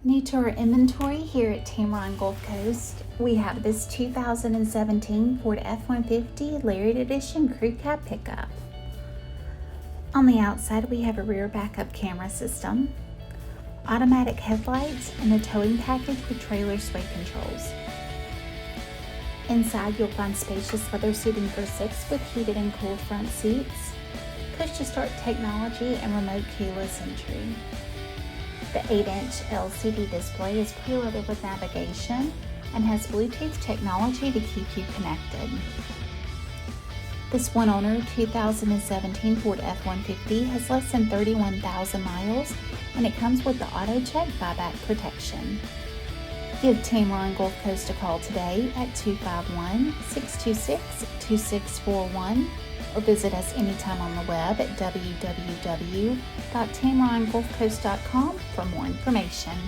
New to our inventory here at Tameron Gulf Coast, we have this 2017 Ford F-150 Lariat Edition Crew Cab pickup. On the outside, we have a rear backup camera system, automatic headlights, and a towing package with trailer sway controls. Inside, you'll find spacious leather seating for 6 with heated and cooled front seats, push-to-start technology, and remote keyless entry. The 8-inch LCD display is preloaded with navigation and has Bluetooth technology to keep you connected. This one-owner 2017 Ford F-150 has less than 31,000 miles, and it comes with the AutoCheck buyback protection. Give Tameron Gulf Coast a call today at 251-626-2641 or visit us anytime on the web at www.tamerongulfcoast.com for more information.